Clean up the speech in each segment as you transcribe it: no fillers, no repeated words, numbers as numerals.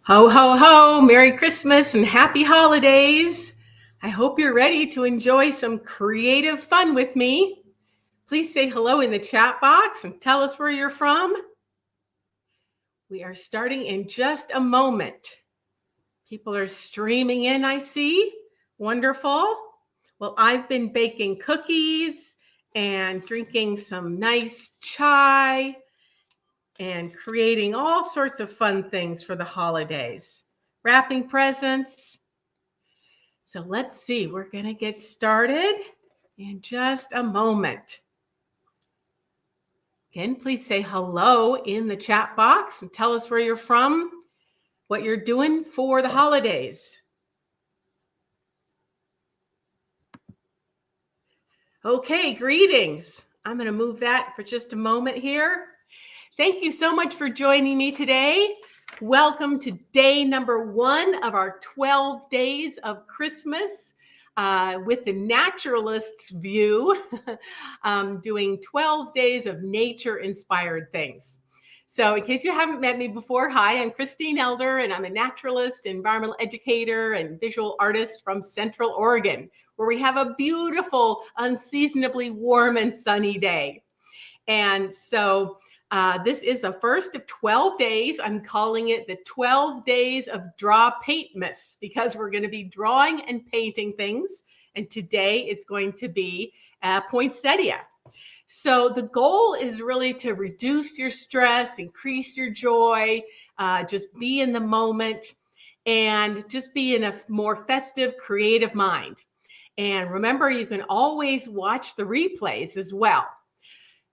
Ho, ho, ho, Merry Christmas and Happy Holidays. I hope you're ready to enjoy some creative fun with me. Please say hello in the chat box and tell us where you're from. We are starting in just a moment. People are streaming in, I see. Wonderful. Well, I've been baking cookies and drinking some nice chai and creating all sorts of fun things for the holidays. Wrapping presents. So let's see, we're going to get started in just a moment. Again, please say hello in the chat box and tell us where you're from, what you're doing for the holidays. Okay, greetings. I'm going to move that for just a moment here. Thank you so much for joining me today. Welcome to day number 1 of our 12 days of Christmas with the naturalist's view, doing 12 days of nature-inspired things. So in case you haven't met me before, hi, I'm Christine Elder, and I'm a naturalist, environmental educator, and visual artist from Central Oregon, where we have a beautiful, unseasonably warm and sunny day. And so this is the first of 12 days. I'm calling it the 12 days of Draw Paintmas because we're going to be drawing and painting things. And today is going to be poinsettia. So the goal is really to reduce your stress, increase your joy, just be in the moment, and just be in a more festive, creative mind. And remember, you can always watch the replays as well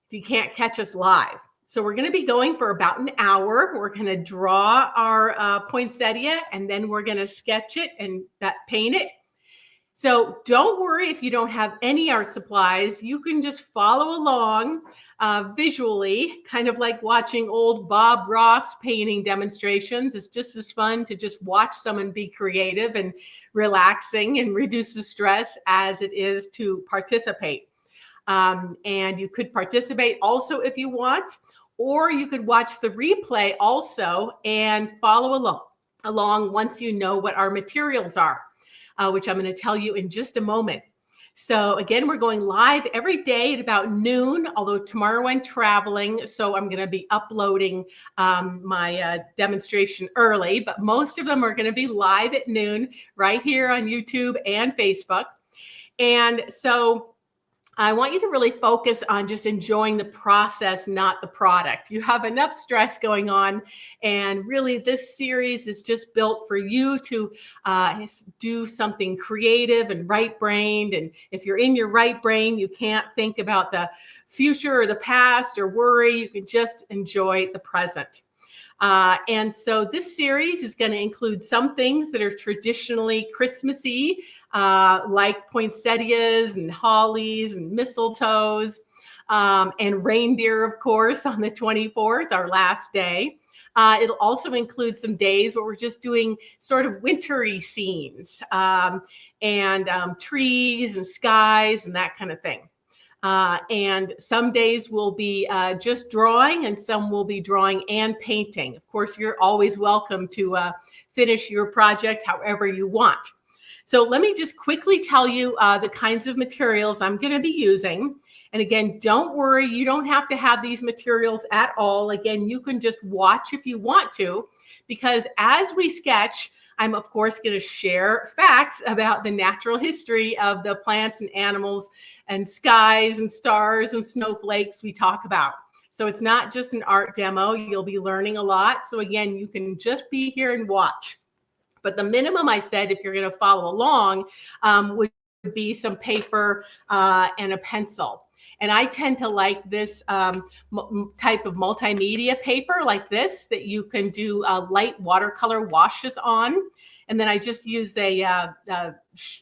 if you can't catch us live. So we're going to be going for about an hour. We're going to draw our poinsettia, and then we're going to sketch it and paint it. So don't worry if you don't have any art supplies. You can just follow along visually, kind of like watching old Bob Ross painting demonstrations. It's just as fun to just watch someone be creative and relaxing and reduce the stress as it is to participate. And you could participate also if you want, or you could watch the replay also and follow along once you know what our materials are, which I'm going to tell you in just a moment. So again, we're going live every day at about noon, although tomorrow I'm traveling, so I'm going to be uploading my demonstration early, but most of them are going to be live at noon right here on YouTube and Facebook. And so I want you to really focus on just enjoying the process, not the product. You have enough stress going on, and really this series is just built for you to do something creative and right-brained. And if you're in your right brain, you can't think about the future or the past or worry. You can just enjoy the present. And so this series is going to include some things that are traditionally Christmassy, like poinsettias and hollies and mistletoes, and reindeer, of course, on the 24th, our last day. It'll also include some days where we're just doing sort of wintry scenes, and trees and skies and that kind of thing. And some days will be just drawing, and some will be drawing and painting. Of course, you're always welcome to finish your project however you want. So let me just quickly tell you the kinds of materials I'm going to be using. And again, don't worry, you don't have to have these materials at all. Again, you can just watch if you want to, because as we sketch, I'm of course going to share facts about the natural history of the plants and animals and skies and stars and snowflakes we talk about. So it's not just an art demo. You'll be learning a lot. So again, you can just be here and watch. But the minimum, I said, if you're going to follow along, would be some paper and a pencil. And I tend to like this type of multimedia paper like this that you can do light watercolor washes on. And then I just use a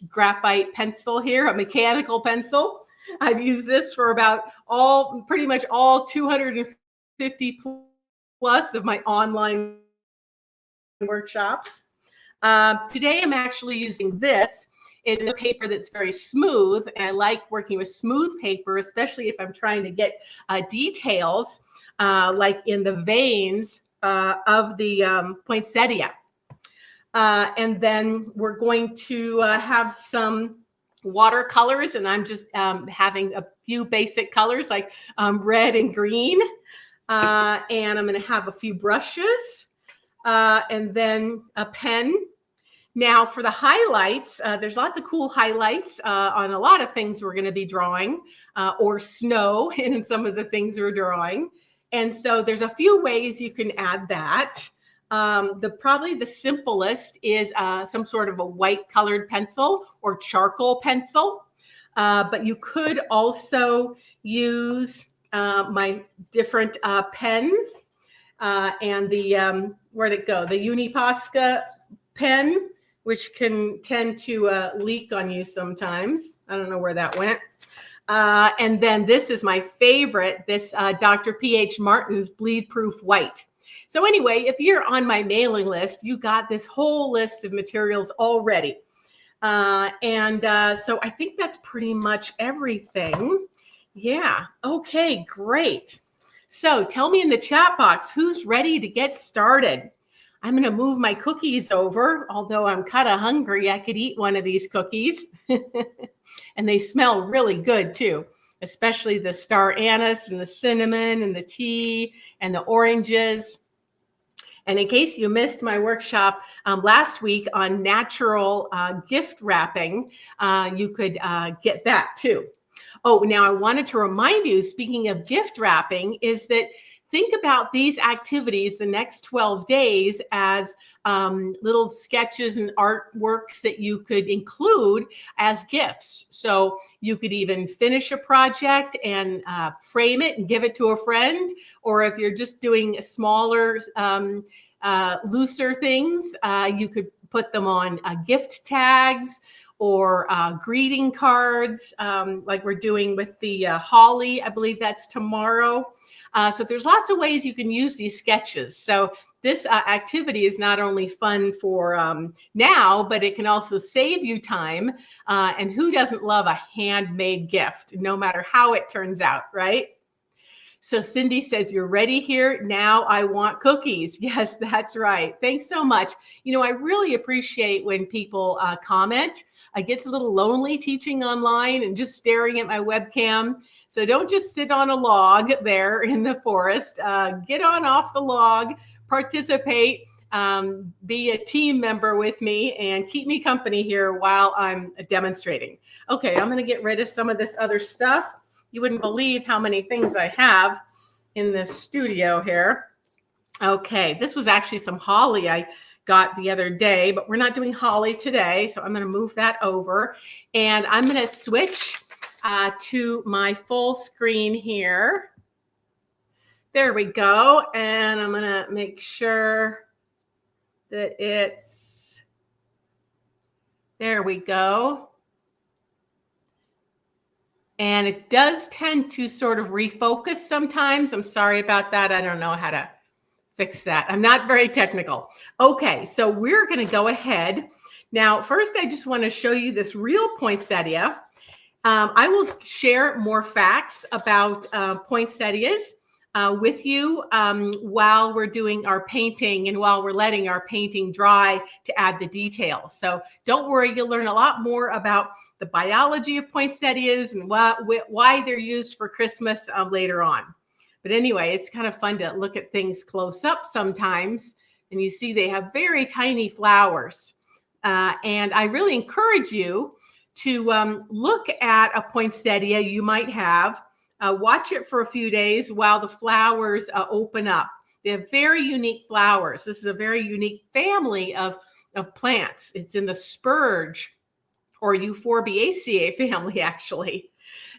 graphite pencil here, a mechanical pencil. I've used this for about pretty much all 250 plus of my online workshops. Today I'm actually using this. It's a paper that's very smooth, and I like working with smooth paper, especially if I'm trying to get details like in the veins of the poinsettia. And then we're going to have some watercolors, and I'm just having a few basic colors like red and green. And I'm going to have a few brushes and then a pen. Now for the highlights, there's lots of cool highlights on a lot of things we're going to be drawing, or snow in some of the things we're drawing. And so there's a few ways you can add that. Probably the simplest is some sort of a white colored pencil or charcoal pencil. But you could also use my different pens and the, where'd it go? The Uniposca pen, which can tend to leak on you sometimes. I don't know where that went. And then this is my favorite, this Dr. P.H. Martin's Bleed Proof White. So anyway, if you're on my mailing list, you got this whole list of materials already. So I think that's pretty much everything. Yeah. Okay, great. So tell me in the chat box, who's ready to get started? I'm going to move my cookies over, although I'm kind of hungry. I could eat one of these cookies. And they smell really good too, especially the star anise and the cinnamon and the tea and the oranges. And in case you missed my workshop last week on natural gift wrapping, you could get that too. Oh, now I wanted to remind you, speaking of gift wrapping, is that think about these activities the next 12 days as little sketches and artworks that you could include as gifts. So you could even finish a project and frame it and give it to a friend. Or if you're just doing smaller, looser things, you could put them on gift tags or greeting cards, like we're doing with the holly. I believe that's tomorrow. So there's lots of ways you can use these sketches. So this activity is not only fun for now, but it can also save you time. And who doesn't love a handmade gift, no matter how it turns out, right? So Cindy says, you're ready here. Now I want cookies. Yes, that's right. Thanks so much. You know, I really appreciate when people comment. I get a little lonely teaching online and just staring at my webcam. So don't just sit on a log there in the forest. Get on off the log, participate, be a team member with me, and keep me company here while I'm demonstrating. Okay, I'm going to get rid of some of this other stuff. You wouldn't believe how many things I have in this studio here. Okay, this was actually some holly I got the other day, but we're not doing holly today. So I'm going to move that over, and I'm going to switch to my full screen here. There we go. And I'm going to make sure that it's, there we go. And it does tend to sort of refocus sometimes. I'm sorry about that. I don't know how to fix that. I'm not very technical. Okay, so we're going to go ahead. Now, first, I just want to show you this real poinsettia. I will share more facts about poinsettias with you while we're doing our painting and while we're letting our painting dry to add the details. So don't worry, you'll learn a lot more about the biology of poinsettias and why they're used for Christmas later on. But anyway, it's kind of fun to look at things close up sometimes. And you see they have very tiny flowers. And I really encourage you to look at a poinsettia you might have. Watch it for a few days while the flowers open up. They have very unique flowers. This is a very unique family of plants. It's in the spurge or Euphorbiaceae family, actually.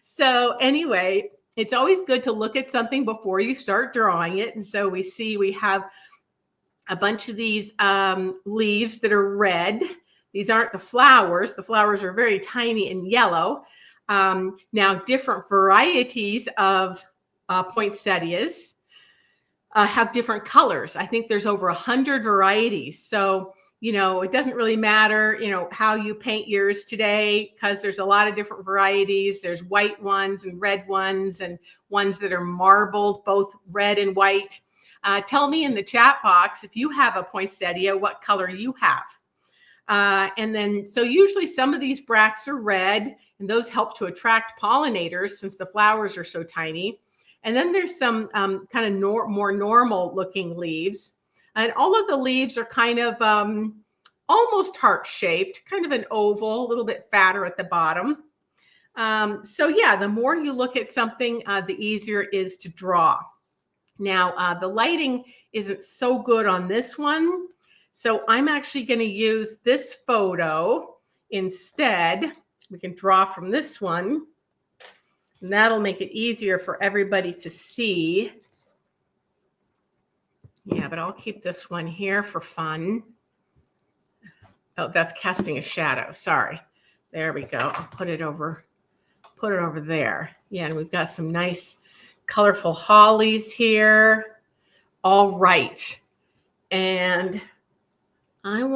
So anyway, it's always good to look at something before you start drawing it. And so we see we have a bunch of these leaves that are red. These aren't the flowers. The flowers are very tiny and yellow. Now, different varieties of poinsettias have different colors. I think there's over 100 varieties. So, you know, it doesn't really matter, you know, how you paint yours today, because there's a lot of different varieties. There's white ones and red ones and ones that are marbled, both red and white. Tell me in the chat box if you have a poinsettia, what color you have. And then, so usually some of these bracts are red, and those help to attract pollinators since the flowers are so tiny. And then there's some kind of more normal looking leaves. And all of the leaves are kind of almost heart-shaped, kind of an oval, a little bit fatter at the bottom. So yeah, the more you look at something, the easier it is to draw. Now, the lighting isn't so good on this one, so I'm actually going to use this photo instead. We can draw from this one, and that'll make it easier for everybody to see. Yeah, but I'll keep this one here for fun. Oh, that's casting a shadow. Sorry. There we go. I'll put it over there. Yeah, and we've got some nice colorful hollies here. All right. And I'm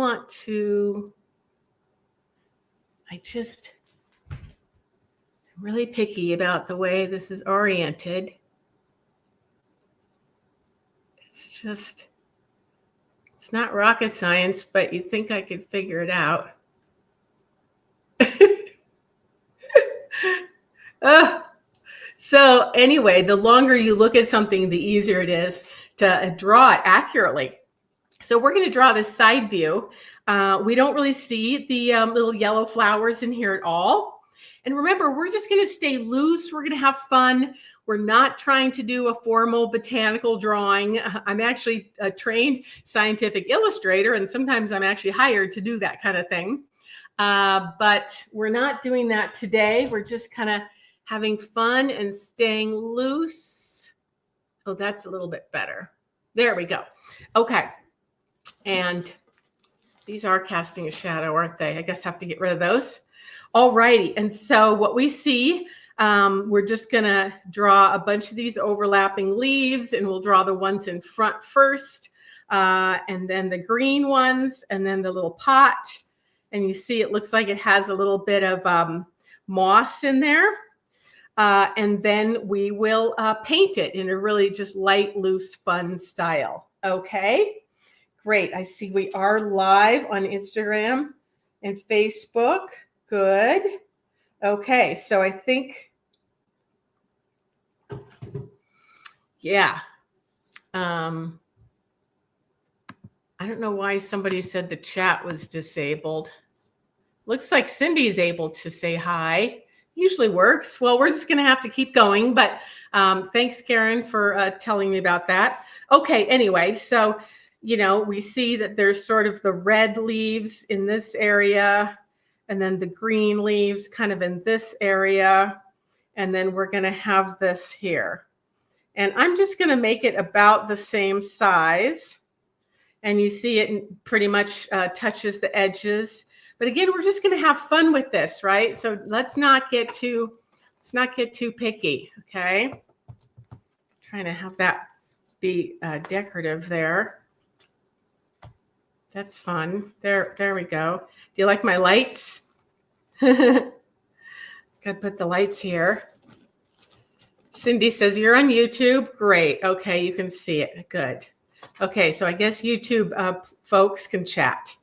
really picky about the way this is oriented. It's not rocket science, but you'd think I could figure it out. So anyway, the longer you look at something, the easier it is to draw it accurately. So we're going to draw this side view. We don't really see the little yellow flowers in here at all. And remember, we're just going to stay loose. We're going to have fun. We're not trying to do a formal botanical drawing. I'm actually a trained scientific illustrator, and sometimes I'm actually hired to do that kind of thing. But we're not doing that today. We're just kind of having fun and staying loose. Oh, that's a little bit better. There we go. Okay. And these are casting a shadow, aren't they? I guess I have to get rid of those. All righty. And so what we see, we're just going to draw a bunch of these overlapping leaves, and we'll draw the ones in front first, and then the green ones, and then the little pot. And you see it looks like it has a little bit of moss in there. And then we will paint it in a really just light, loose, fun style. Okay, great. I see we are live on Instagram and Facebook. Good. Okay, so I think, yeah. I don't know why somebody said the chat was disabled. Looks like Cindy's able to say hi. Usually works. Well, we're just going to have to keep going, but thanks, Karen, for telling me about that. Okay, anyway, so, you know, we see that there's sort of the red leaves in this area, and then the green leaves kind of in this area, and then we're going to have this here. And I'm just going to make it about the same size, and you see it pretty much touches the edges. But again, we're just going to have fun with this, right? So let's not get too picky, okay? Trying to have that be decorative there. That's fun. There we go. Do you like my lights? Gotta put the lights here. Cindy says you're on YouTube. Great. Okay, you can see it. Good. Okay, so I guess YouTube folks can chat.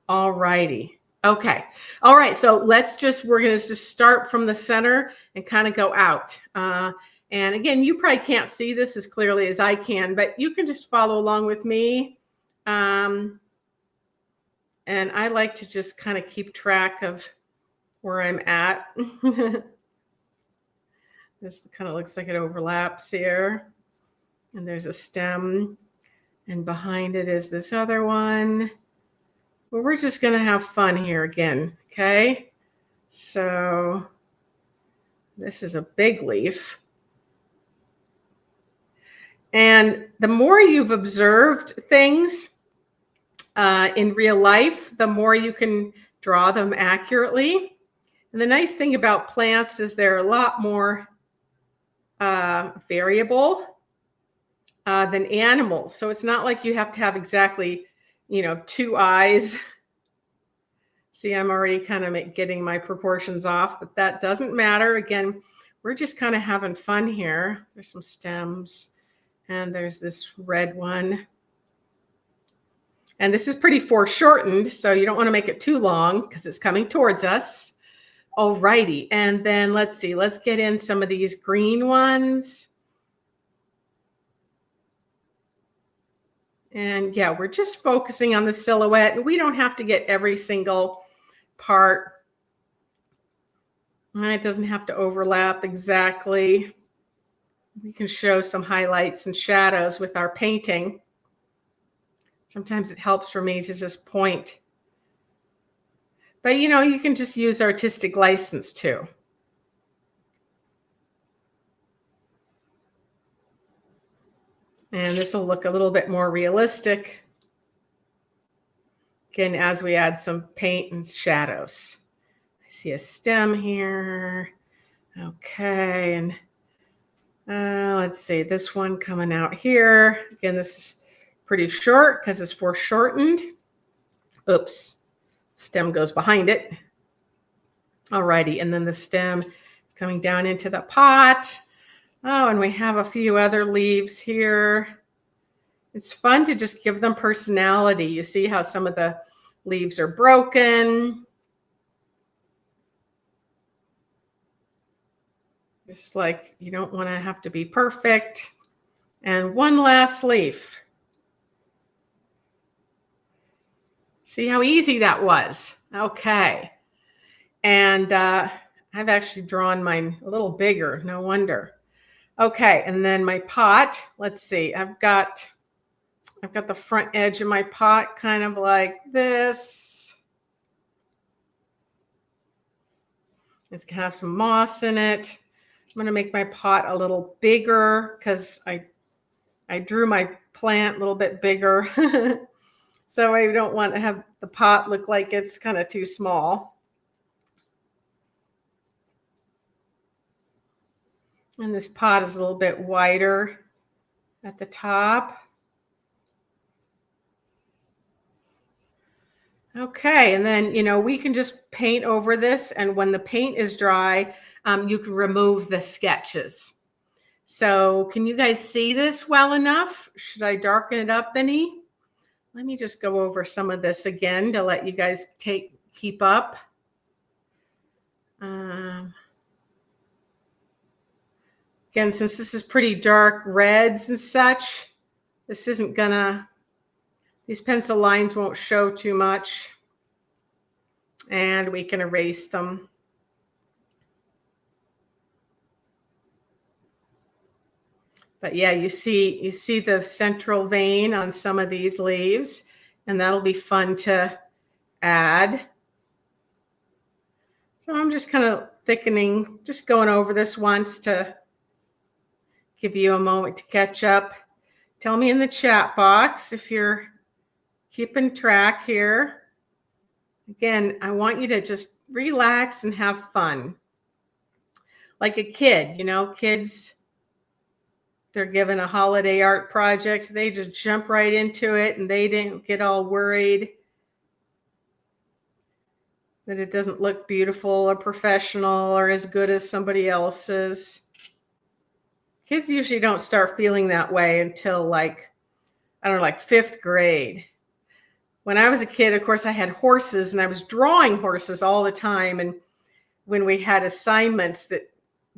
All righty. Okay. All right. So we're going to just start from the center and kind of go out. And again, you probably can't see this as clearly as I can, but you can just follow along with me. And I like to just kind of keep track of where I'm at. This kind of looks like it overlaps here. And there's a stem. And behind it is this other one. Well, we're just going to have fun here again, okay? So this is a big leaf. And the more you've observed things in real life, the more you can draw them accurately. And the nice thing about plants is they're a lot more variable than animals. So it's not like you have to have exactly, you know, 2 eyes. See, I'm already kind of getting my proportions off, but that doesn't matter. Again, we're just kind of having fun here. There's some stems And there's this red one. And this is pretty foreshortened, so you don't want to make it too long because it's coming towards us. Alrighty, and then let's see, let's get in some of these green ones. And yeah, we're just focusing on the silhouette, and we don't have to get every single part. It doesn't have to overlap exactly. We can show some highlights and shadows with our painting. Sometimes it helps for me to just point. But you know, you can just use artistic license too. And this will look a little bit more realistic. Again, as we add some paint and shadows. I see a stem here. Okay, and let's see, this one coming out here. Again, this is pretty short because it's foreshortened. Oops, stem goes behind it. Alrighty, and then the stem is coming down into the pot. Oh, and we have a few other leaves here. It's fun to just give them personality. You see how some of the leaves are broken. Just like you don't want to have to be perfect. And one last leaf. See how easy that was? Okay. And I've actually drawn mine a little bigger, no wonder. Okay, and then my pot, let's see, I've got the front edge of my pot kind of like this. It's gonna have some moss in it. I'm gonna make my pot a little bigger because I drew my plant a little bit bigger. So I don't want to have the pot look like it's kind of too small. And this pot is a little bit wider at the top. Okay, and then, you know, we can just paint over this, and when the paint is dry, you can remove the sketches. So can you guys see this well enough? Should I darken it up any? Let me just go over some of this again to let you guys keep up. Again, since this is pretty dark reds and such, this isn't gonna, these pencil lines won't show too much, and we can erase them. But yeah, you see the central vein on some of these leaves, and that'll be fun to add. So I'm just kind of thickening, just going over this once to give you a moment to catch up. Tell me in the chat box if you're keeping track here. Again, I want you to just relax and have fun. Like a kid, you know, kids, they're given a holiday art project, they just jump right into it and they didn't get all worried that it doesn't look beautiful or professional or as good as somebody else's. Kids usually don't start feeling that way until like, I don't know, like 5th grade. When I was a kid, of course, I had horses and I was drawing horses all the time. And when we had assignments that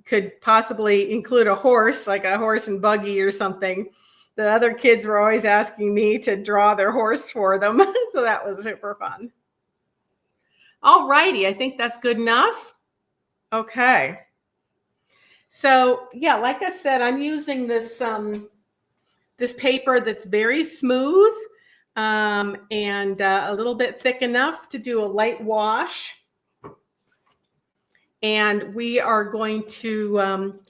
could possibly include a horse, like a horse and buggy or something, the other kids were always asking me to draw their horse for them. So that was super fun. All righty, I think that's good enough. Okay. So yeah, like I said, I'm using this this paper that's very smooth and a little bit thick enough to do a light wash. And we are going to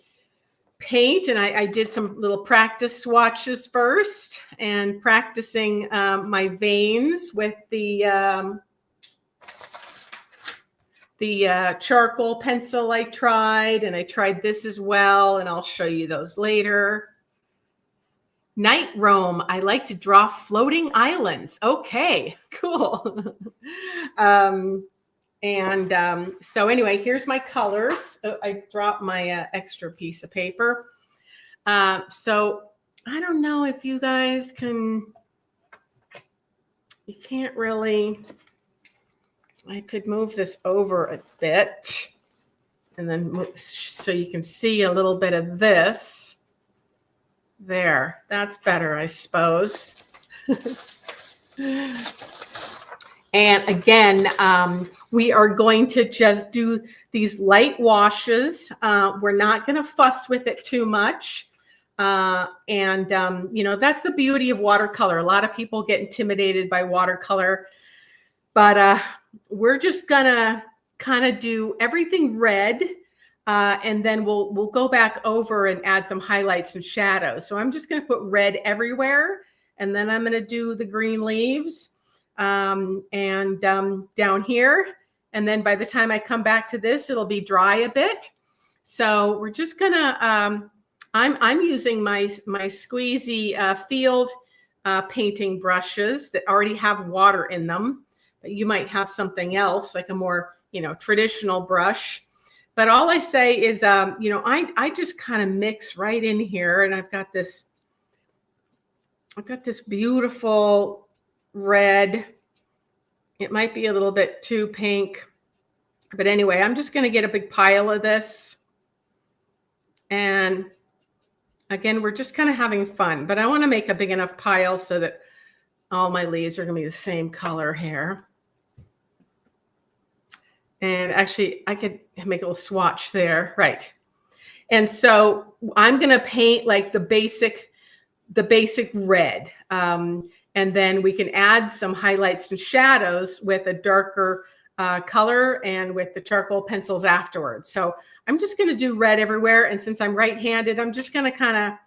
paint, and I did some little practice swatches first and practicing my veins with the charcoal pencil I tried, and I tried this as well, and I'll show you those later. Night Roam, I like to draw floating islands. Okay, cool. So anyway, here's my colors. Oh, I dropped my extra piece of paper. So I don't know if you guys can, you can't really, I could move this over a bit and then move, so you can see a little bit of this. There, that's better, I suppose. And again, we are going to just do these light washes. We're not going to fuss with it too much. You know, that's the beauty of watercolor. A lot of people get intimidated by watercolor, but we're just going to kind of do everything red. And then we'll go back over and add some highlights and shadows. So I'm just going to put red everywhere. And then I'm going to do the green leaves. Down here. And then by the time I come back to this, it'll be dry a bit. So we're just gonna, I'm using my squeezy field painting brushes that already have water in them, but you might have something else like a more, you know, traditional brush. But all I say is, you know, I just kind of mix right in here, and I've got this beautiful red. It might be a little bit too pink, but anyway, I'm just going to get a big pile of this. And again, we're just kind of having fun, but I want to make a big enough pile so that all my leaves are going to be the same color here. And actually, I could make a little swatch there, right? And so I'm going to paint like the basic red. And then we can add some highlights and shadows with a darker color and with the charcoal pencils afterwards. So I'm just going to do red everywhere. And since I'm right-handed, I'm just going to kind of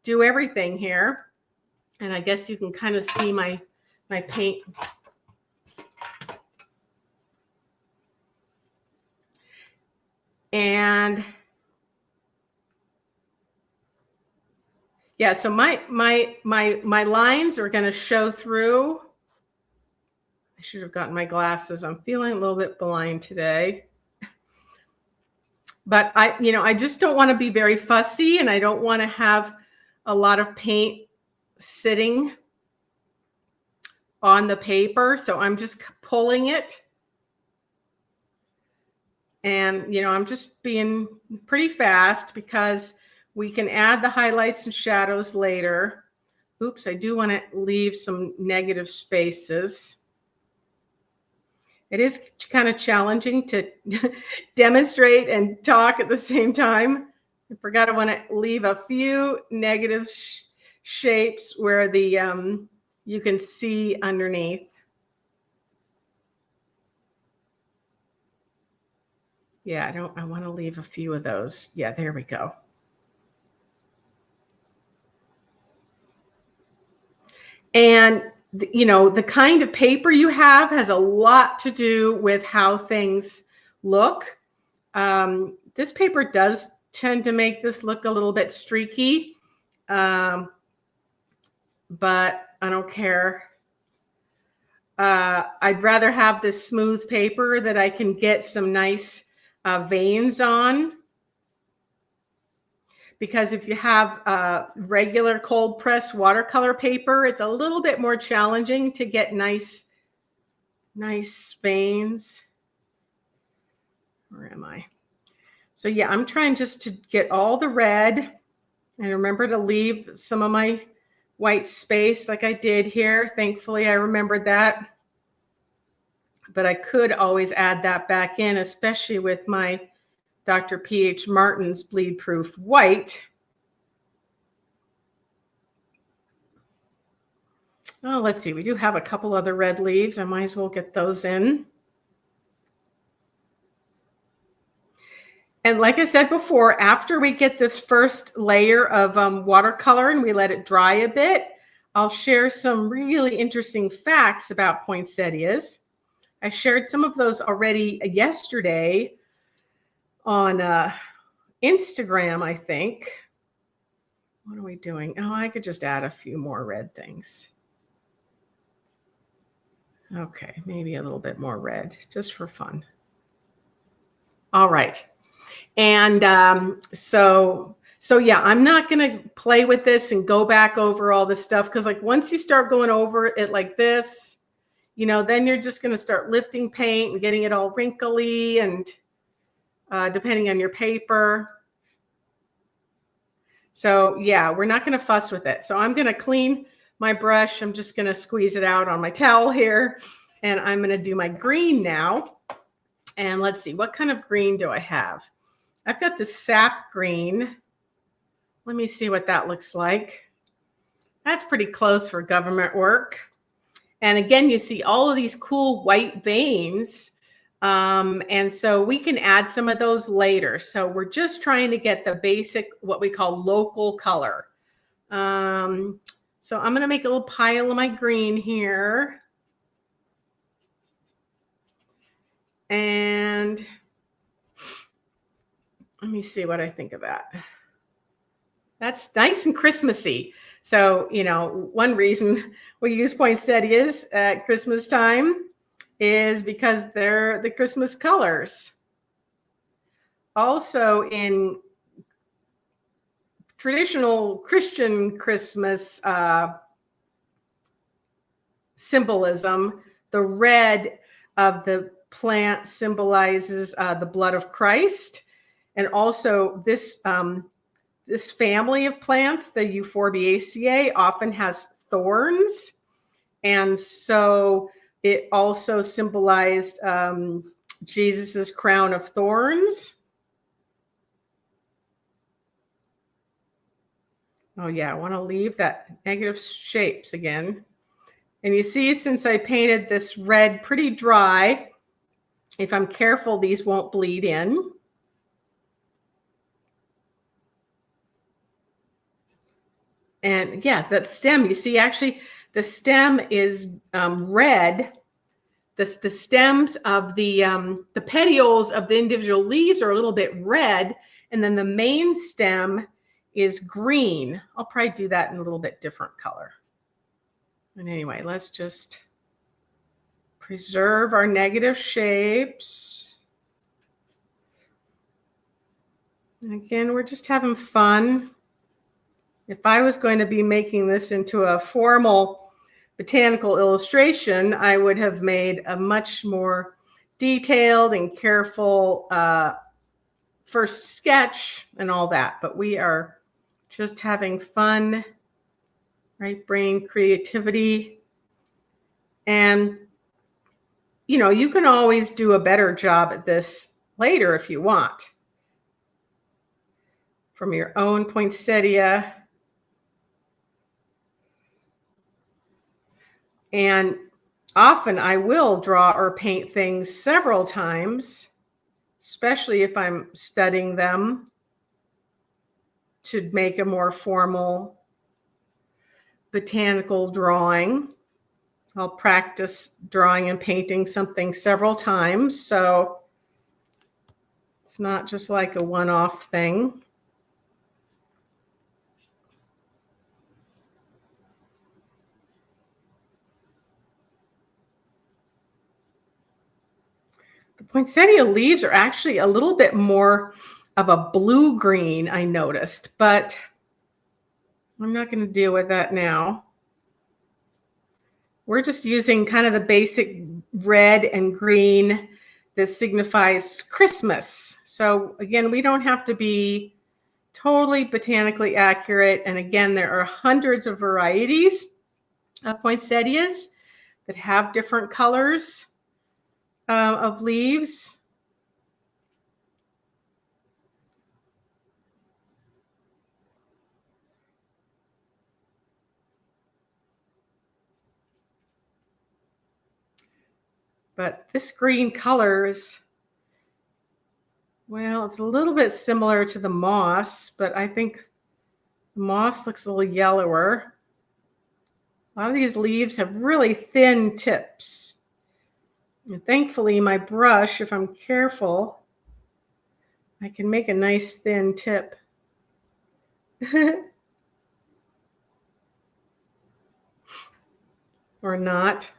do everything here. And I guess you can kind of see my paint. And yeah, so my lines are going to show through. I should have gotten my glasses. I'm feeling a little bit blind today. But I just don't want to be very fussy, and I don't want to have a lot of paint sitting on the paper. So I'm just pulling it. And, you know, I'm just being pretty fast because we can add the highlights and shadows later. Oops, I do want to leave some negative spaces. It is kind of challenging to demonstrate and talk at the same time. I forgot I want to leave a few negative shapes where the you can see underneath. Yeah, I want to leave a few of those. Yeah, there we go. And, you know, the kind of paper you have has a lot to do with how things look. This paper does tend to make this look a little bit streaky, but I don't care. I'd rather have this smooth paper that I can get some nice veins on. Because if you have regular cold press watercolor paper, it's a little bit more challenging to get nice veins. Where am I? So yeah, I'm trying just to get all the red, and remember to leave some of my white space like I did here. Thankfully, I remembered that. But I could always add that back in, especially with my Dr. P.H. Martin's Bleed Proof White. Oh, let's see. We do have a couple other red leaves. I might as well get those in. And like I said before, after we get this first layer of watercolor and we let it dry a bit, I'll share some really interesting facts about poinsettias. I shared some of those already yesterday on Instagram, I think. What are we doing? Oh, I could just add a few more red things. Okay, maybe a little bit more red, just for fun. All right. And so So yeah, I'm not going to play with this and go back over all this stuff because like once you start going over it like this, then you're just going to start lifting paint and getting it all wrinkly and depending on your paper. So yeah, we're not going to fuss with it. So I'm going to clean my brush. I'm just going to squeeze it out on my towel here. And I'm going to do my green now. And let's see, what kind of green do I have? I've got the sap green. Let me see what that looks like. That's pretty close for government work. And again, you see all of these cool white veins. And so we can add some of those later. So we're just trying to get the basic, what we call local color. So I'm going to make a little pile of my green here. And let me see what I think of that. That's nice and Christmassy. So, one reason we use poinsettias at Christmas time is because they're the Christmas colors. Also, in traditional Christian Christmas symbolism, the red of the plant symbolizes the blood of Christ. And also this family of plants, the Euphorbiaceae, often has thorns. And so it also symbolized Jesus's crown of thorns. Oh yeah, I want to leave that negative shapes again. And you see, since I painted this red pretty dry, if I'm careful, these won't bleed in. And yes, that stem, you see, actually, the stem is red. The stems of the petioles of the individual leaves are a little bit red, and then the main stem is green. I'll probably do that in a little bit different color. And anyway, let's just preserve our negative shapes. And again, we're just having fun. If I was going to be making this into a formal botanical illustration, I would have made a much more detailed and careful first sketch and all that. But we are just having fun, right brain creativity. And, you can always do a better job at this later if you want. From your own poinsettia. And often I will draw or paint things several times, especially if I'm studying them to make a more formal botanical drawing. I'll practice drawing and painting something several times, so it's not just like a one-off thing. The poinsettia leaves are actually a little bit more of a blue-green, I noticed, but I'm not going to deal with that now. We're just using kind of the basic red and green that signifies Christmas. So again, we don't have to be totally botanically accurate. And again, there are hundreds of varieties of poinsettias that have different colors of leaves. But this green color is, well, it's a little bit similar to the moss, but I think the moss looks a little yellower. A lot of these leaves have really thin tips. And thankfully, my brush, if I'm careful, I can make a nice thin tip. Or not.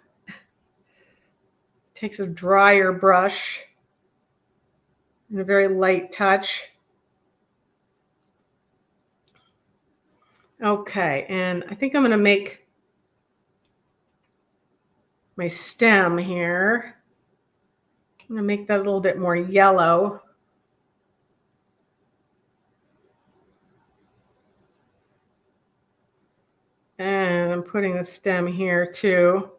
Takes a drier brush and a very light touch. Okay, and I think I'm going to make my stem here. I'm going to make that a little bit more yellow. And I'm putting a stem here too.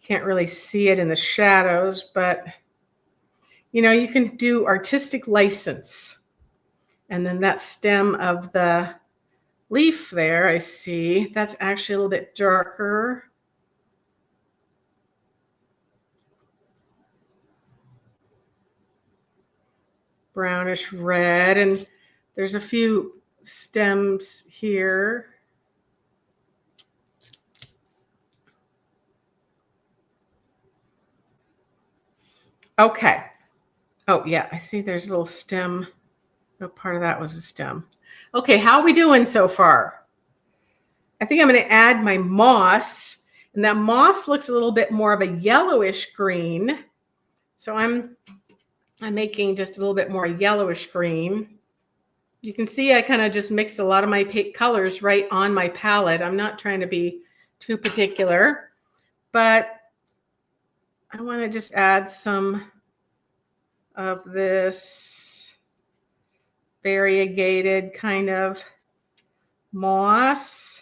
Can't really see it in the shadows, but you can do artistic license. And then that stem of the leaf there, I see, that's actually a little bit darker. Brownish red, and there's a few stems here. Okay. Oh, yeah, I see there's a little stem. No, part of that was a stem. Okay, how are we doing so far? I think I'm going to add my moss, and that moss looks a little bit more of a yellowish green. So I'm making just a little bit more yellowish green. You can see I kind of just mixed a lot of my colors right on my palette. I'm not trying to be too particular, but I want to just add some of this variegated kind of moss.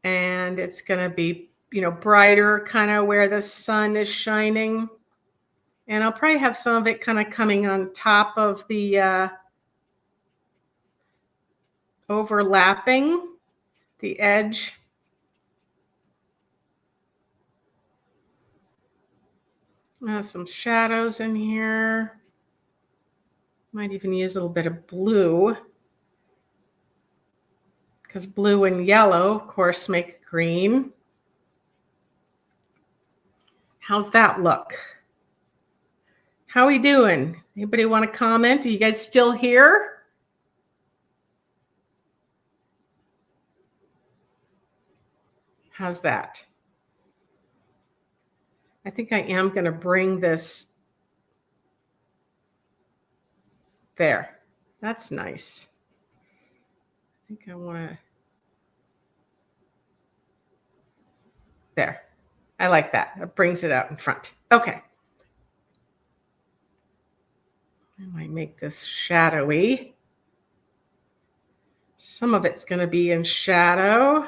And it's going to be, brighter kind of where the sun is shining. And I'll probably have some of it kind of coming on top of the overlapping the edge. Some shadows in here. Might even use a little bit of blue, because blue and yellow, of course, make green. How's that look? How are we doing? Anybody want to comment? Are you guys still here? How's that? I think I am going to bring this there. That's nice. I think I want to. There. I like that. It brings it out in front. Okay. I might make this shadowy. Some of it's going to be in shadow.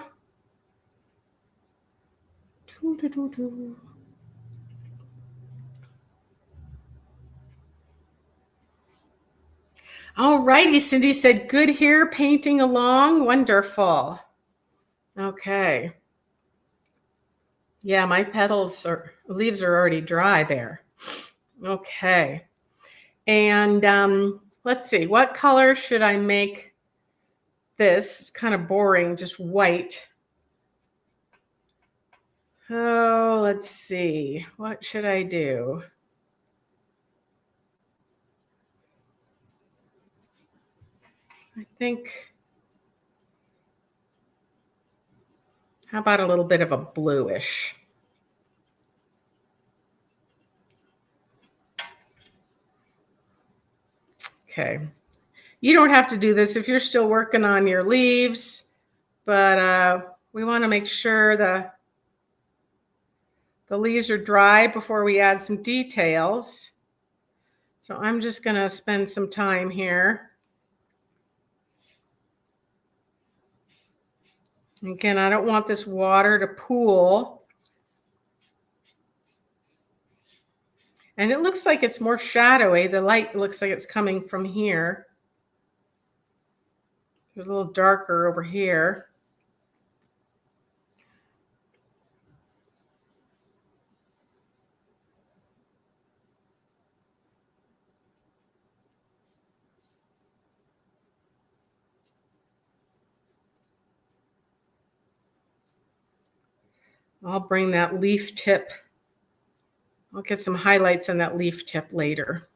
All righty, Cindy said, good here, painting along. Wonderful. Okay. Yeah, my leaves are already dry there. Okay. And let's see, what color should I make this? It's kind of boring, just white. Oh, let's see. What should I do? I think, how about a little bit of a bluish? Okay. You don't have to do this if you're still working on your leaves, but we want to make sure the leaves are dry before we add some details. So I'm just going to spend some time here. Again, I don't want this water to pool. And it looks like it's more shadowy. The light looks like it's coming from here. It's a little darker over here. I'll bring that leaf tip. I'll get some highlights on that leaf tip later.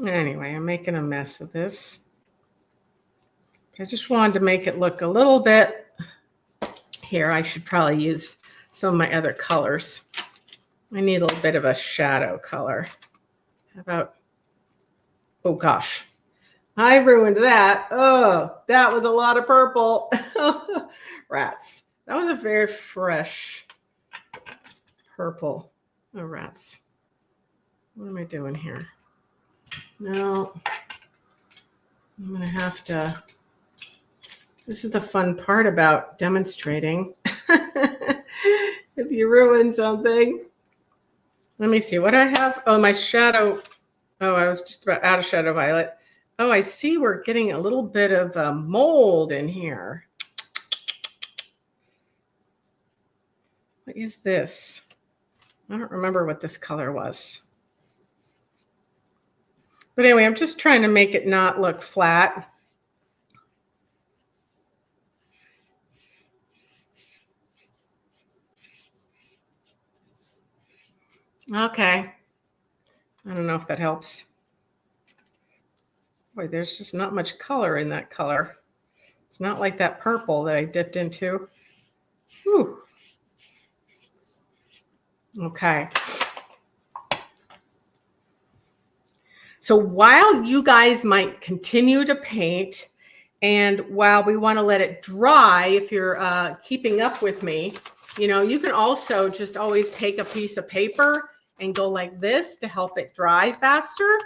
Anyway, I'm making a mess of this. I just wanted to make it look a little bit Here, I should probably use some of my other colors. I need a little bit of a shadow color. How about, oh gosh, I ruined that. Oh, that was a lot of purple. Rats. That was a very fresh purple. Oh, rats. What am I doing here? No, I'm going to have to. This is the fun part about demonstrating. If you ruin something. Let me see what I have. Oh, my shadow. Oh, I was just about out of shadow violet. Oh, I see we're getting a little bit of mold in here. What is this? I don't remember what this color was. But anyway, I'm just trying to make it not look flat. Okay. I don't know if that helps. Boy, there's just not much color in that color. It's not like that purple that I dipped into. Whew. Okay. So while you guys might continue to paint, and while we want to let it dry, if you're keeping up with me, you can also just always take a piece of paper and go like this to help it dry faster.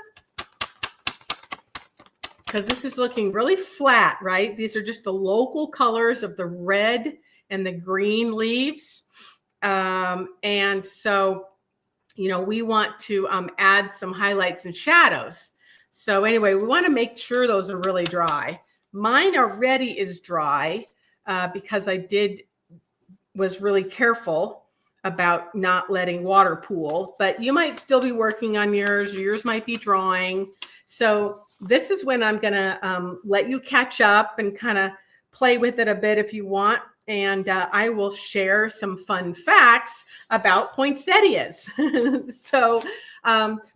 Because this is looking really flat, right? These are just the local colors of the red and the green leaves. And so, we want to add some highlights and shadows. So anyway, we want to make sure those are really dry. Mine already is dry because I was really careful about not letting water pool, but you might still be working on yours, or yours might be drying. So this is when I'm going to let you catch up and kind of play with it a bit if you want. And I will share some fun facts about poinsettias. So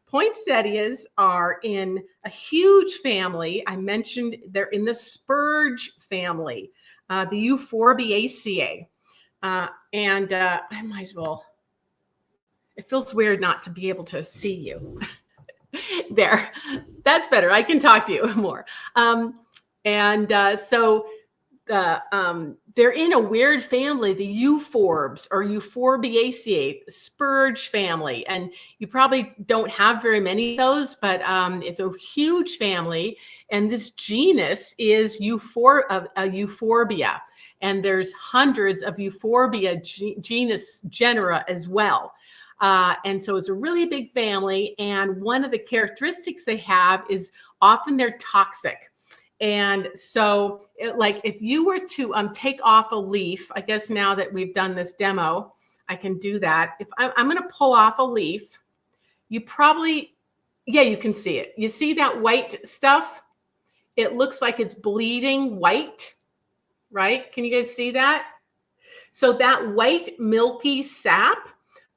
poinsettias are in a huge family. I mentioned they're in the spurge family, the Euphorbiaceae. And I might as well, it feels weird not to be able to see you. There, that's better. I can talk to you more. So they're in a weird family, the euphorbs or Euphorbiaceae, Spurge family. And you probably don't have very many of those, but it's a huge family. And this genus is Euphorbia. And there's hundreds of Euphorbia genera as well. And so it's a really big family. And one of the characteristics they have is often they're toxic. And so like if you were to take off a leaf, I guess now that we've done this demo, I can do that. If I'm going to pull off a leaf, you probably, you can see it. You see that white stuff? It looks like it's bleeding white, right? Can you guys see that? So that white milky sap,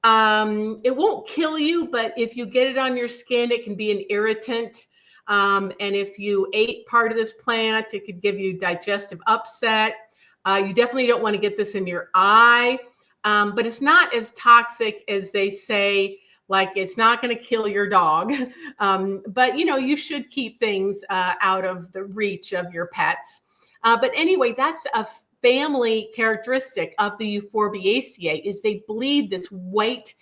it won't kill you, but if you get it on your skin, it can be an irritant. And if you ate part of this plant, it could give you digestive upset. You definitely don't want to get this in your eye, but it's not as toxic as they say. Like it's not going to kill your dog, but you should keep things out of the reach of your pets. But anyway, that's a family characteristic of the Euphorbiaceae is they bleed this white,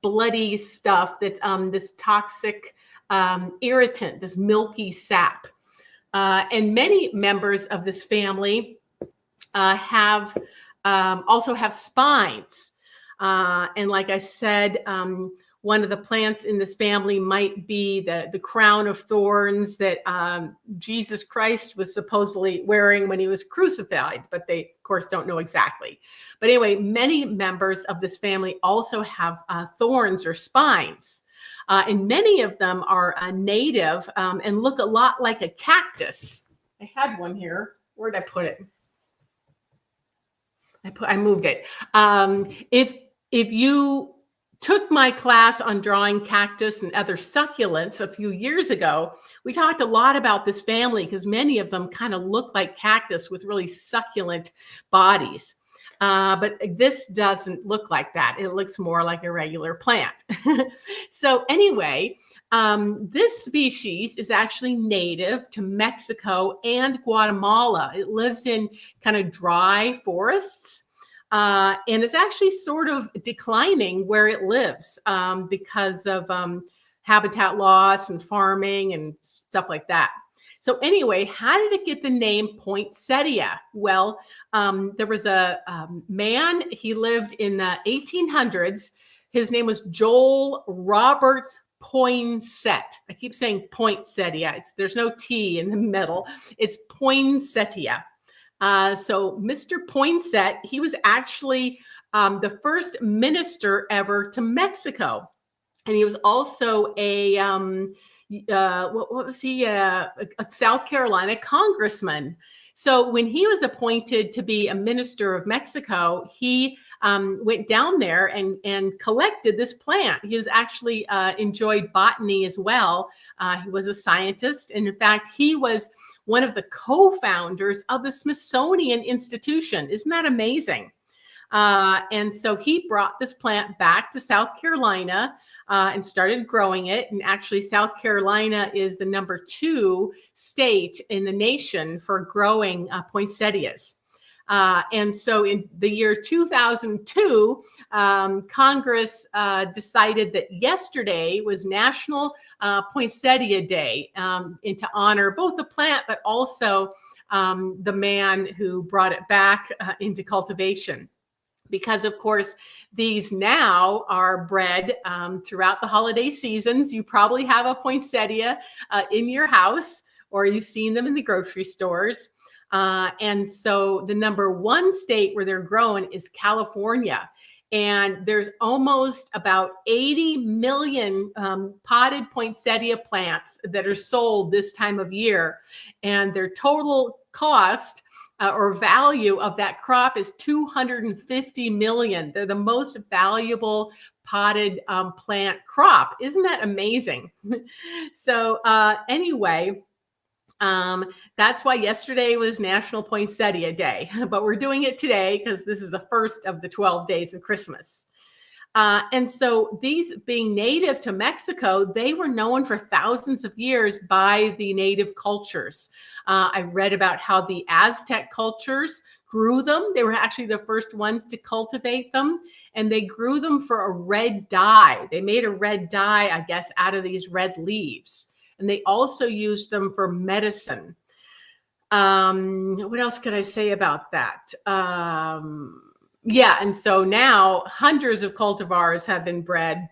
bloody stuff that's this toxic irritant, this milky sap. And many members of this family also have spines. And like I said, one of the plants in this family might be the crown of thorns that Jesus Christ was supposedly wearing when he was crucified, but they, of course, don't know exactly. But anyway, many members of this family also have thorns or spines. And many of them are native and look a lot like a cactus. I had one here. Where did I put it? I moved it. If you took my class on drawing cactus and other succulents a few years ago, we talked a lot about this family because many of them kind of look like cactus with really succulent bodies. But this doesn't look like that. It looks more like a regular plant. So anyway, this species is actually native to Mexico and Guatemala. It lives in kind of dry forests. And it's actually sort of declining where it lives because of habitat loss and farming and stuff like that. So anyway, how did it get the name poinsettia? Well, there was a man, he lived in the 1800s. His name was Joel Roberts Poinsett. I keep saying poinsettia. There's no T in the middle. It's poinsettia. So Mr. Poinsett, he was actually the first minister ever to Mexico. And he was also a what was he? A South Carolina congressman. So when he was appointed to be a minister of Mexico, he went down there and collected this plant. He was actually enjoyed botany as well. He was a scientist. And in fact, he was one of the co-founders of the Smithsonian Institution. Isn't that amazing? And so he brought this plant back to South Carolina and started growing it. And actually, South Carolina is the number 2 state in the nation for growing poinsettias. And so in the year 2002, Congress decided that yesterday was National Poinsettia Day, and to honor both the plant, but also the man who brought it back into cultivation. Because, of course, these now are bred throughout the holiday seasons. You probably have a poinsettia in your house, or you've seen them in the grocery stores. And so the number 1 state where they're grown is California. And there's almost about 80 million potted poinsettia plants that are sold this time of year. And their total cost or value of that crop is 250 million. They're the most valuable potted plant crop. Isn't that amazing? So anyway, that's why yesterday was National Poinsettia Day, but we're doing it today because this is the first of the 12 days of Christmas. And so these being native to Mexico, they were known for thousands of years by the native cultures. I read about how the Aztec cultures grew them. They were actually the first ones to cultivate them, and they grew them for a red dye. They made a red dye, I guess, out of these red leaves. And they also used them for medicine. What else could I say about that? Yeah, and so now hundreds of cultivars have been bred.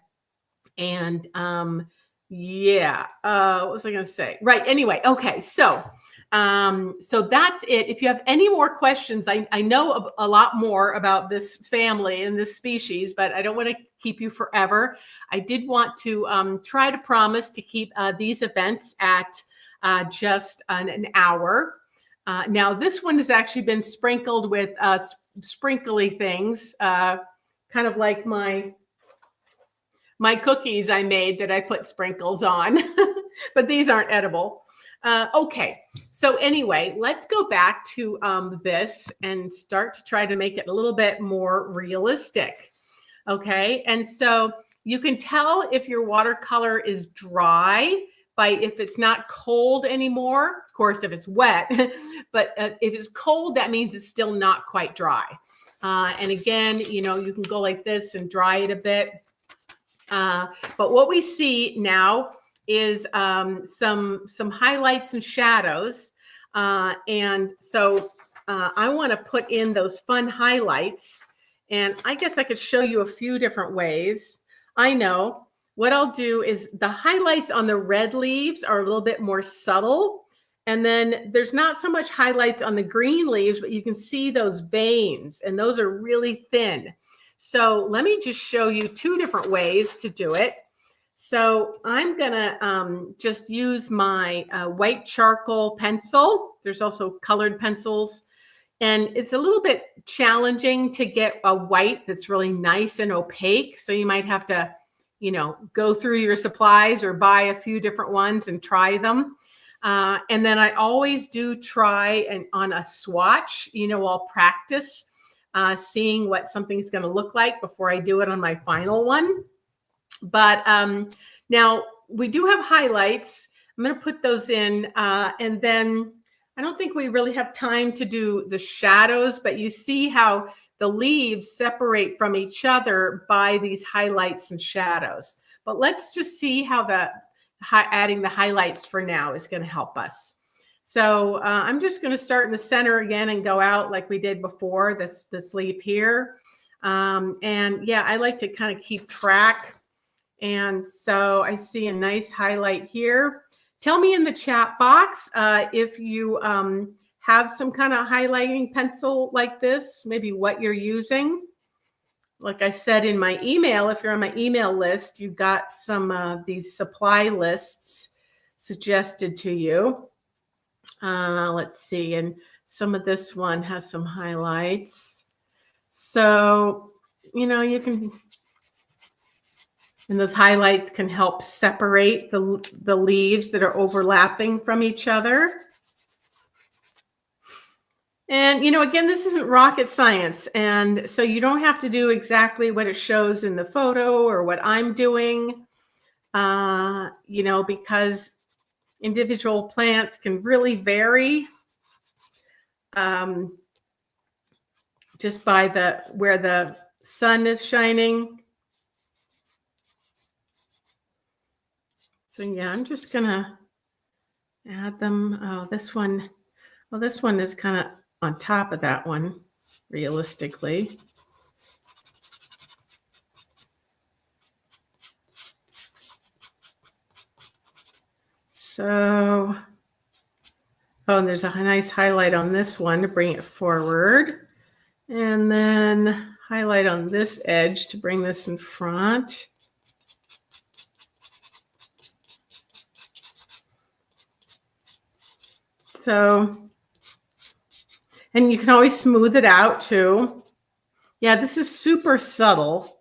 And yeah, what was I going to say? Right. Anyway, okay. So that's it. If you have any more questions, I know a lot more about this family and this species, but I don't want to keep you forever. I did want to try to promise to keep these events at just an hour. Now, this one has actually been sprinkled with sprinkly things, kind of like my cookies I made that I put sprinkles on, but these aren't edible. Okay, so anyway, let's go back to this and start to try to make it a little bit more realistic. Okay, and so you can tell if your watercolor is dry by if it's not cold anymore. Of course, if it's wet, but if it's cold, that means it's still not quite dry. And again, you know, you can go like this and dry it a bit. But what we see now is some highlights and shadows. And so I want to put in those fun highlights. And I guess I could show you a few different ways. I know what I'll do is the highlights on the red leaves are a little bit more subtle. And then there's not so much highlights on the green leaves, but you can see those veins, and those are really thin. So let me just show you 2 different ways to do it. So I'm gonna just use my white charcoal pencil. There's also colored pencils, and it's a little bit challenging to get a white that's really nice and opaque. So you might have to, you know, go through your supplies or buy a few different ones and try them. And then I always do try on a swatch. You know, I'll practice seeing what something's going to look like before I do it on my final one. But now we do have highlights. I'm going to put those in, and then I don't think we really have time to do the shadows, but you see how the leaves separate from each other by these highlights and shadows. But let's just see how adding the highlights for now is going to help us. So I'm just going to start in the center again and go out like we did before, this leaf here. And yeah, I like to kind of keep track. And so I see a nice highlight here. Tell me in the chat box if you have some kind of highlighting pencil like this, maybe what you're using. Like I said in my email, if you're on my email list, you got some of these supply lists suggested to you. Let's see, and some of this one has some highlights. So, you know, you can, and those highlights can help separate the leaves that are overlapping from each other. And, you know, again, this isn't rocket science. And so you don't have to do exactly what it shows in the photo or what I'm doing, you know, because individual plants can really vary just by where the sun is shining. So yeah, I'm just gonna add them. Oh, this one is kind of on top of that one, realistically. So, oh, and there's a nice highlight on this one to bring it forward. And then highlight on this edge to bring this in front. So, and you can always smooth it out too. Yeah, this is super subtle.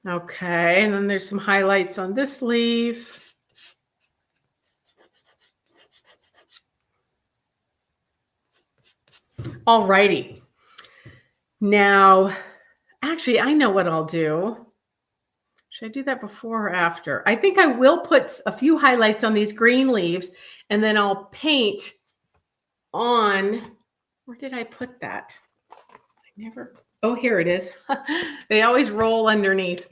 Okay, and then there's some highlights on this leaf. All righty. Now, actually, I know what I'll do. Should I do that before or after? I think I will put a few highlights on these green leaves, and then I'll paint on, where did I put that? Oh, here it is. They always roll underneath.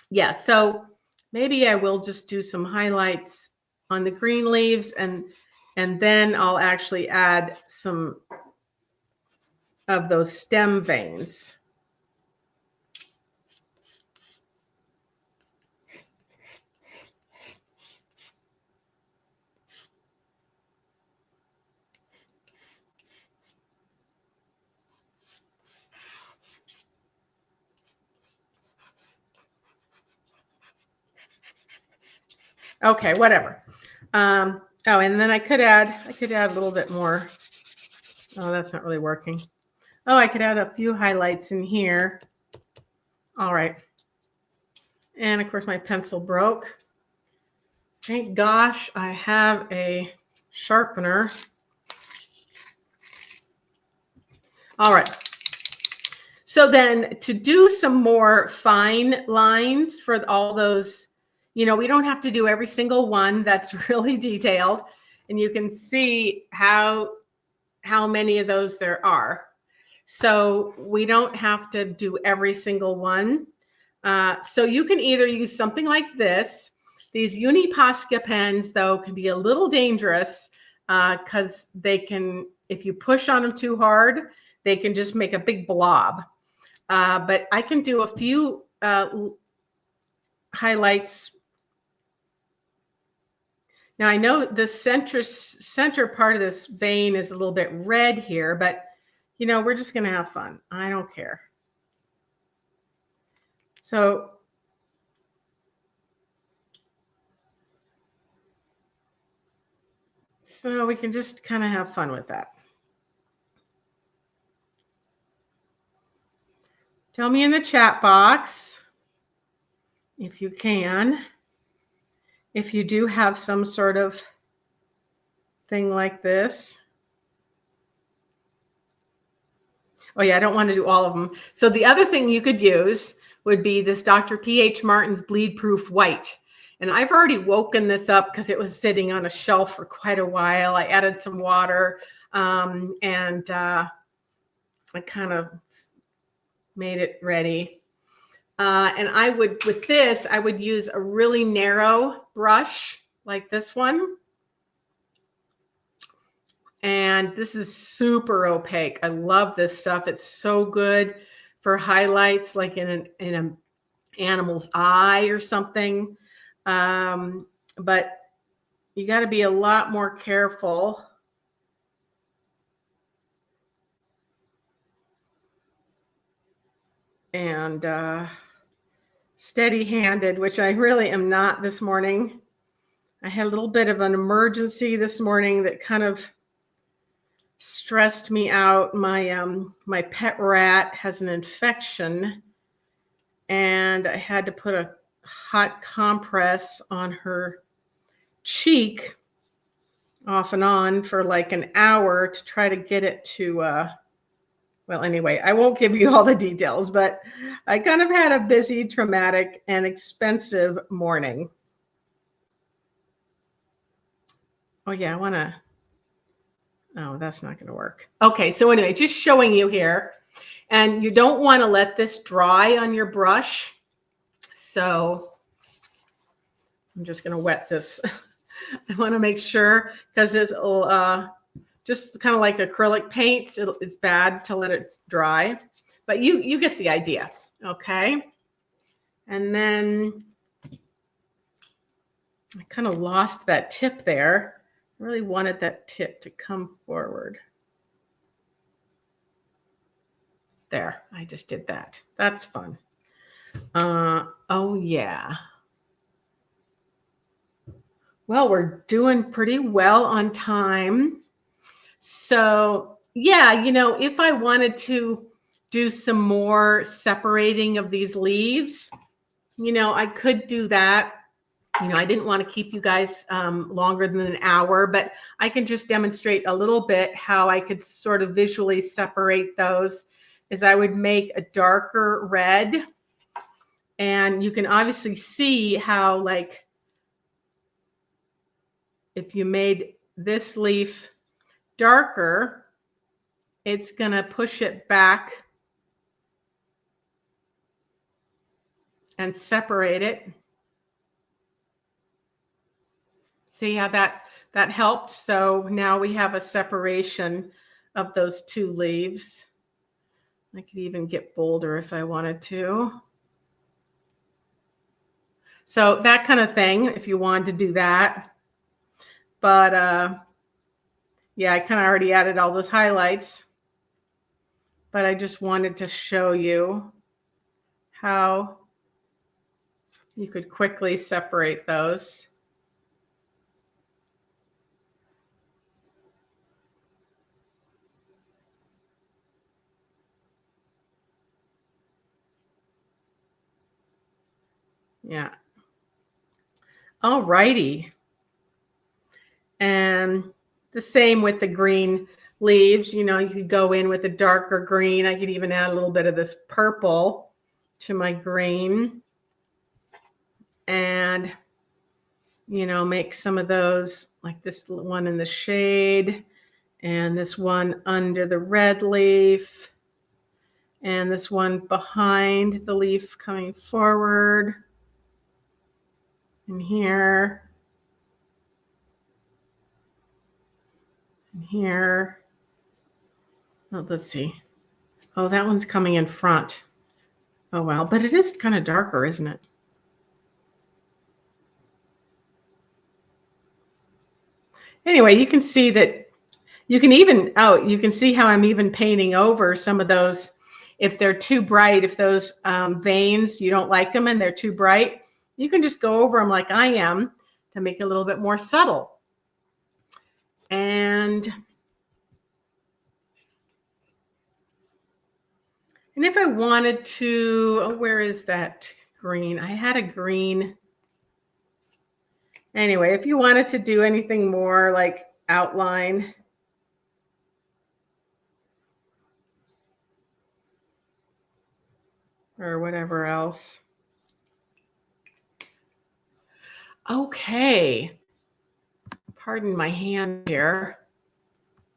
Yeah, so maybe I will just do some highlights on the green leaves, and then I'll actually add some of those stem veins. Okay, whatever. Oh, and then I could add a little bit more. Oh, that's not really working. Oh, I could add a few highlights in here. All right. And of course my pencil broke. Thank gosh I have a sharpener. All right. So then to do some more fine lines for all those, you know, we don't have to do every single one. That's really detailed. And you can see how many of those there are. So we don't have to do every single one. So you can either use something like this. These Uniposca pens, though, can be a little dangerous because they can, if you push on them too hard, they can just make a big blob. But I can do a few highlights. Now I know the center part of this vein is a little bit red here, but you know, we're just going to have fun. I don't care. So we can just kind of have fun with that. Tell me in the chat box if you can, if you do have some sort of thing like this. Oh yeah, I don't want to do all of them. So the other thing you could use would be this Dr. P.H. Martin's Bleed Proof White. And I've already woken this up because it was sitting on a shelf for quite a while. I added some water and I kind of made it ready. And I would, with this, I would use a really narrow brush like this one. And this is super opaque. I love this stuff. It's so good for highlights, like in an animal's eye or something. But you got to be a lot more careful. And steady-handed, which I really am not this morning. I had a little bit of an emergency this morning that kind of stressed me out. My pet rat has an infection, and I had to put a hot compress on her cheek off and on for like an hour to try to get it to well, anyway, I won't give you all the details, but I kind of had a busy, traumatic, and expensive morning. Oh yeah, I want to. Oh, that's not going to work. Okay, so anyway, just showing you here. And you don't want to let this dry on your brush. So I'm just going to wet this. I want to make sure, because it's just kind of like acrylic paints. It's bad to let it dry. But you get the idea, okay? And then I kind of lost that tip there. I really wanted that tip to come forward. There, I just did that. That's fun. Oh yeah. Well, we're doing pretty well on time. So yeah, if I wanted to do some more separating of these leaves, I could do that. I didn't want to keep you guys longer than an hour, but I can just demonstrate a little bit how I could sort of visually separate those. Is I would make a darker red, and you can obviously see how, like, if you made this leaf darker, it's going to push it back and separate it. See how that helped? So now we have a separation of those two leaves. I could even get bolder if I wanted to. So that kind of thing, if you wanted to do that. But yeah, I kind of already added all those highlights. But I just wanted to show you how you could quickly separate those. Yeah. All righty. And the same with the green leaves. You could go in with a darker green. I could even add a little bit of this purple to my green. And, make some of those, like this one in the shade, and this one under the red leaf, and this one behind the leaf coming forward. And here. And here. Oh, let's see. Oh, that one's coming in front. Oh, well, but it is kind of darker, isn't it? Anyway, you can see that you can see how I'm even painting over some of those. If they're too bright, if those veins, you don't like them and they're too bright, you can just go over them like I am to make it a little bit more subtle. And if I wanted to, where is that green? I had a green. Anyway, if you wanted to do anything more like outline, or whatever else. Okay. Pardon my hand here.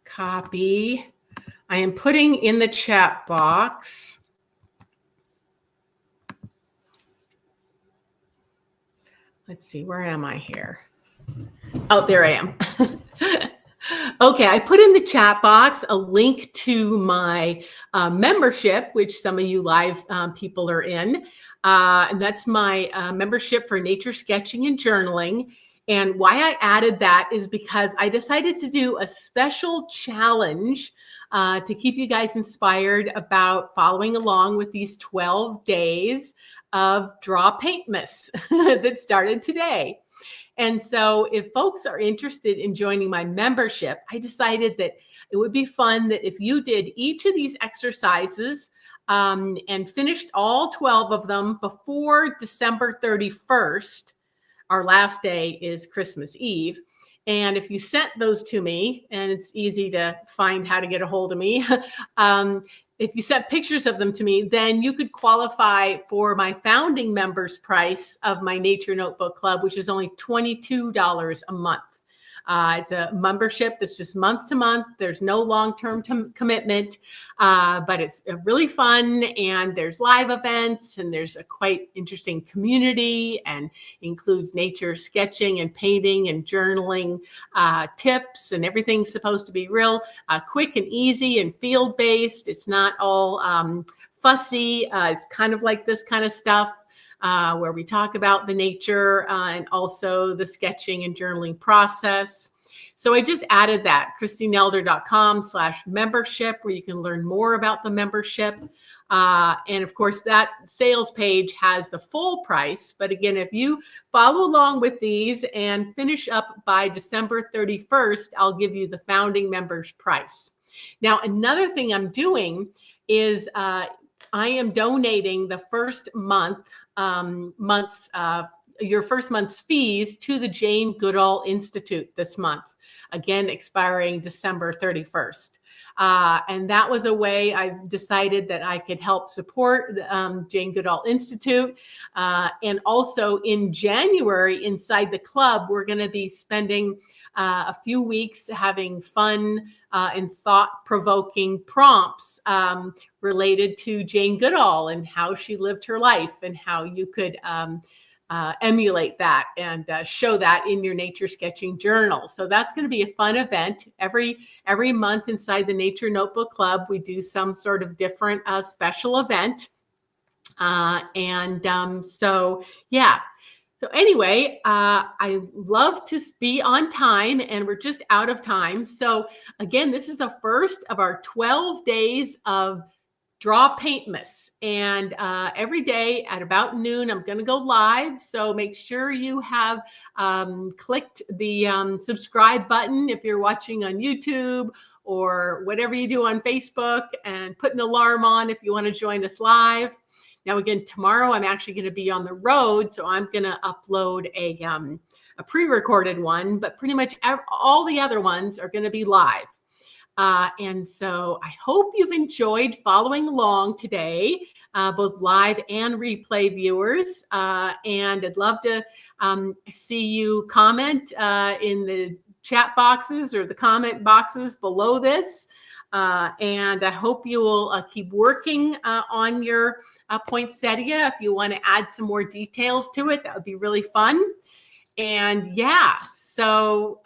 Copy. I am putting in the chat box. Let's see, where am I here? Oh, there I am. Okay, I put in the chat box a link to my membership, which some of you live people are in. And that's my membership for nature sketching and journaling. And why I added that is because I decided to do a special challenge to keep you guys inspired about following along with these 12 days of Draw Paintmas that started today. And so if folks are interested in joining my membership, I decided that it would be fun that if you did each of these exercises and finished all 12 of them before December 31st, our last day is Christmas Eve. And if you sent those to me, and it's easy to find how to get a hold of me, if you sent pictures of them to me, then you could qualify for my founding members price of my Nature Notebook Club, which is only $22 a month. It's a membership that's just month to month. There's no long-term commitment, but it's really fun, and there's live events, and there's a quite interesting community, and includes nature sketching and painting and journaling tips, and everything's supposed to be real quick and easy and field-based. It's not all fussy. It's kind of like this kind of stuff. Where we talk about the nature and also the sketching and journaling process. So I just added that, christinelder.com/membership, where you can learn more about the membership. And of course, that sales page has the full price. But again, if you follow along with these and finish up by December 31st, I'll give you the founding members price. Now, another thing I'm doing is I am donating the first your first month's fees to the Jane Goodall Institute this month, again expiring December 31st. And that was a way I decided that I could help support the Jane Goodall Institute. And also in January inside the club, we're going to be spending a few weeks having fun and thought-provoking prompts related to Jane Goodall and how she lived her life, and how you could emulate that and show that in your nature sketching journal. So that's going to be a fun event. Every month inside the Nature Notebook Club, we do some sort of different special event. So yeah. So anyway, I love to be on time, and we're just out of time. So again, this is the first of our 12 days of Draw Paintmas. And every day at about noon, I'm going to go live. So make sure you have clicked the subscribe button if you're watching on YouTube or whatever you do on Facebook, and put an alarm on if you want to join us live. Now, again, tomorrow I'm actually going to be on the road, so I'm going to upload a pre-recorded one, but pretty much all the other ones are going to be live. And so I hope you've enjoyed following along today, both live and replay viewers. And I'd love to see you comment in the chat boxes or the comment boxes below this. And I hope you will keep working on your poinsettia. If you want to add some more details to it, that would be really fun. And yeah, so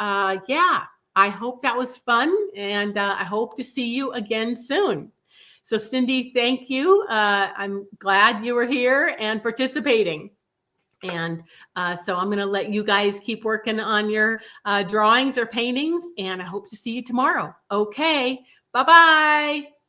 yeah, I hope that was fun, and I hope to see you again soon. So Cindy, thank you. I'm glad you were here and participating. And so I'm going to let you guys keep working on your drawings or paintings, and I hope to see you tomorrow. Okay. Bye-bye.